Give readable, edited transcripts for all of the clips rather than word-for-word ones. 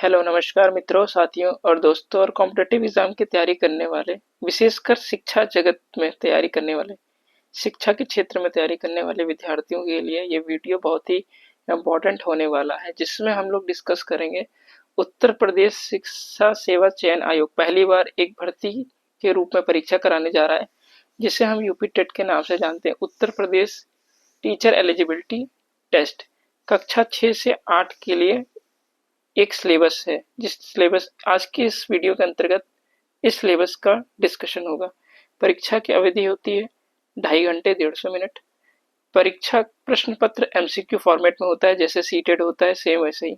Hello नमस्कार मित्रों, साथियों और दोस्तों और कॉम्पिटिटिव एग्जाम की तैयारी करने वाले, विशेषकर शिक्षा जगत में तैयारी करने वाले, शिक्षा के क्षेत्र में तैयारी करने वाले विद्यार्थियों के लिए ये वीडियो बहुत ही इम्पोर्टेंट होने वाला है, जिसमें हम लोग डिस्कस करेंगे उत्तर प्रदेश शिक्षा सेवा चयन आयोग पहली बार एक भर्ती के रूप में परीक्षा कराने जा रहा है, जिसे हम यूपी टेट के नाम से जानते हैं। Uttar Pradesh teacher eligibility test कक्षा 6 से 8 के लिए एक सिलेबस है, जिस सिलेबस आज के इस वीडियो के अंतर्गत इस सिलेबस का डिस्कशन होगा। परीक्षा की अवधि होती है 2.5 घंटे 150 मिनट। परीक्षा प्रश्न पत्र एमसीक्यू फॉर्मेट में होता है, जैसे सीटेट होता है सेम वैसे ही।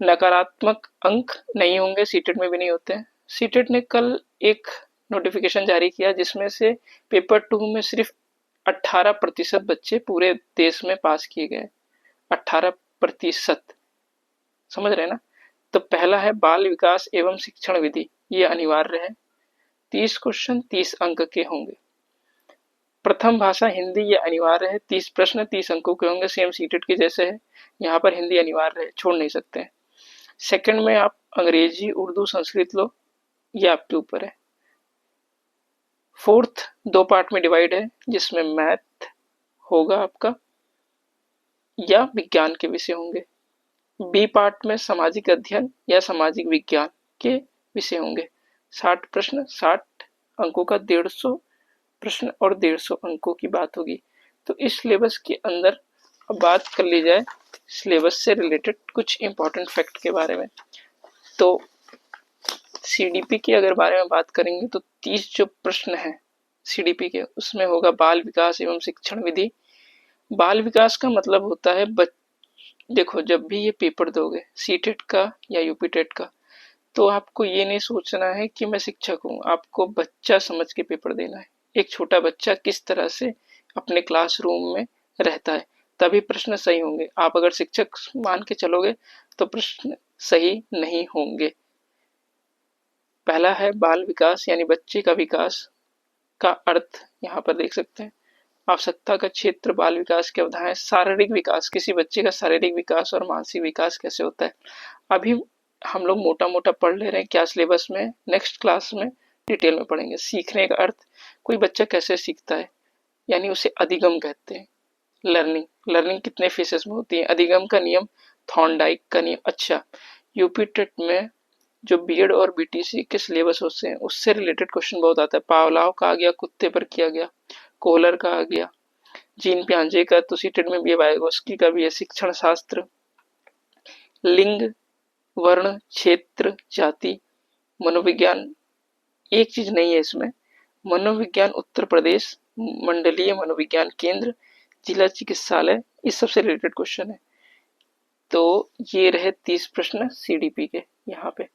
नकारात्मक अंक नहीं होंगे, सीटेट में भी नहीं होते हैं। सीटेट ने कल एक नोटिफिकेशन जारी किया, जिसमें से पेपर 2 में सिर्फ 18% बच्चे पूरे देश में पास किए गए। 18%, समझ रहे हैं ना। तो पहला है बाल विकास एवं शिक्षण विधि, ये अनिवार्य है। 30 क्वेश्चन 30 अंक के होंगे। प्रथम भाषा हिंदी, ये अनिवार्य है। 30 प्रश्न 30 अंकों के होंगे, सेम सीटेट के जैसे है। यहाँ पर हिंदी अनिवार्य है, छोड़ नहीं सकते हैं। सेकंड में आप अंग्रेजी उर्दू संस्कृत लो, ये आपके ऊपर है। फोर्थ 2 पार्ट में डिवाइड है, जिसमें मैथ होगा आपका या विज्ञान के विषय होंगे। बी पार्ट में सामाजिक अध्ययन या सामाजिक विज्ञान के विषय होंगे। 60 प्रश्न 60 अंकों का 150 प्रश्न और 150 अंकों की बात होगी। तो इस सिलेबस के अंदर अब बात कर ली जाए सिलेबस से रिलेटेड कुछ इंपॉर्टेंट फैक्ट के बारे में। तो सीडीपी के अगर बारे में बात करेंगे तो 30 जो प्रश्न हैं सीडीपी के, उसमें होगा बाल विकास एवं शिक्षण विधि। बाल विकास का मतलब होता है देखो, जब भी ये पेपर दोगे सीटेट का या यूपी टेट का, तो आपको ये नहीं सोचना है कि मैं शिक्षक हूँ, आपको बच्चा समझ के पेपर देना है। एक छोटा बच्चा किस तरह से अपने क्लासरूम में रहता है, तभी प्रश्न सही होंगे। आप अगर शिक्षक मान के चलोगे तो प्रश्न सही नहीं होंगे। पहला है बाल विकास यानी बच्चे का विकास का अर्थ यहाँ पर देख सकते हैं। आवश्यकता का क्षेत्र बाल विकास की अवधारणा। शारीरिक विकास, किसी बच्चे का शारीरिक विकास और मानसिक विकास कैसे होता है, अभी हम लोग मोटा मोटा पढ़ ले रहे हैं क्या सिलेबस में, नेक्स्ट क्लास में डिटेल में पढ़ेंगे। सीखने का अर्थ, कोई बच्चा कैसे सीखता है, यानी उसे अधिगम कहते हैं। लर्निंग कितने फेसेस में होती है, अधिगम का नियम, थॉर्नडाइक का नियम। अच्छा, यूपी टेट में जो बीएड और बीटीसी के सिलेबस होते हैं उससे रिलेटेड क्वेश्चन बहुत आता है। पावलाव का आ गया, कुत्ते पर किया गया। कोहलर का आ गया, जीन पियाजे का तो सीटेट में भी है। वाइगोस्की का भी है। शिक्षण शास्त्र, लिंग, वर्ण, क्षेत्र, जाति, मनोविज्ञान। एक चीज नहीं है इसमें, मनोविज्ञान उत्तर प्रदेश, मंडलीय मनोविज्ञान केंद्र, जिला चिकित्सालय, इस सबसे रिलेटेड क्वेश्चन है। तो ये रहे 30 प्रश्न सीडीपी के यहाँ पे।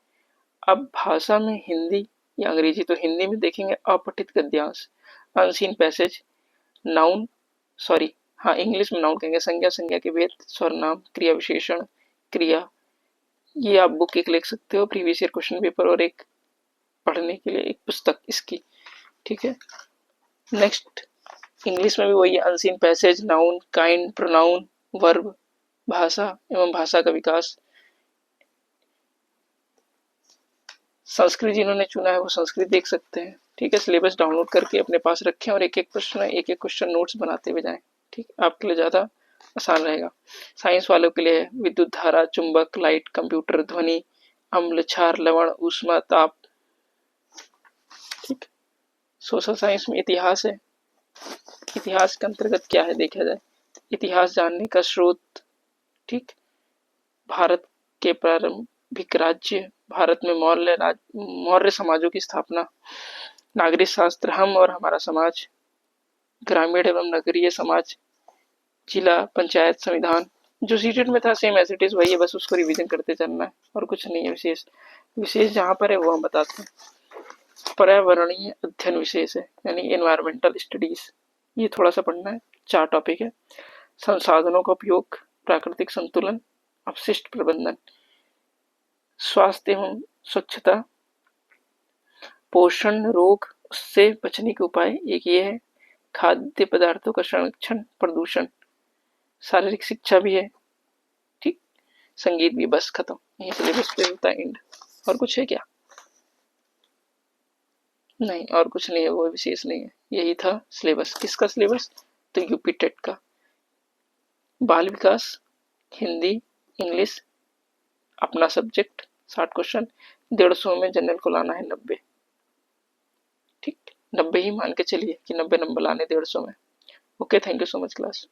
अब भाषा में हिंदी या अंग्रेजी, तो हिंदी में देखेंगे अपठित गद्यांश, अनसीन पैसेज, नाउन, सॉरी हाँ इंग्लिश में नाउन कहेंगे, संज्ञा, संज्ञा के भेद, सर्वनाम, क्रिया विशेषण, क्रिया। ये आप बुक एक लिख सकते हो, प्रीवियस ईयर क्वेश्चन पेपर, और एक पढ़ने के लिए एक पुस्तक इसकी, ठीक है। नेक्स्ट इंग्लिश में भी वही है, unseen passage, noun, kind, pronoun, verb, भाषा एवं भाषा का विकास। संस्कृत जिन्होंने चुना है वो संस्कृत देख सकते हैं, ठीक है। सिलेबस डाउनलोड करके अपने पास रखें और एक एक क्वेश्चन नोट्स बनाते हुए जाएं, ठीक, आपके लिए ज़्यादा आसान रहेगा। साइंस वालों के लिए विद्युत धारा, चुंबक, लाइट, कंप्यूटर, ध्वनि, अम्ल, क्षार, लवण, ऊष्मा, ताप, ठीक। सोशल साइंस में इतिहास है। इतिहास के अंतर्गत क्या है देखा जाए, इतिहास जानने का स्रोत, ठीक। भारत के प्रारंभिक राज्य, भारत में मौर्य समाजों की स्थापना, नागरिक शास्त्र, हम और हमारा समाज, ग्रामीण एवं नगरीय समाज, जिला पंचायत, संविधान। जो सीटेट में था सेम एज इट इज वही है, बस उसको रिवीजन करते चलना है और कुछ नहीं है विशेष। विशेष जहाँ पर है वो हम बताते हैं। पर्यावरणीय अध्ययन विशेष है, यानी एनवायरमेंटल स्टडीज, ये थोड़ा सा पढ़ना है। 4 टॉपिक है। संसाधनों का उपयोग, प्राकृतिक संतुलन, अपशिष्ट प्रबंधन, स्वास्थ्य एवं स्वच्छता, पोषण, रोग उससे बचने के उपाय, एक ये है। खाद्य पदार्थों का संरक्षण, प्रदूषण, शारीरिक शिक्षा भी है, ठीक। संगीत भी बस खत्म, यही सिलेबस पे होता है एंड। और कुछ है क्या? नहीं, और कुछ नहीं है, वो विशेष नहीं है, यही था सिलेबस। किसका सिलेबस? तो यूपी टेट का। बाल विकास, हिंदी, इंग्लिश, अपना सब्जेक्ट, 60 क्वेश्चन, 150 में जनरल को लाना है 90। ठीक, 90 ही मान के चलिए कि 90 नंबर लाने 150 में। Okay, thank you so much class.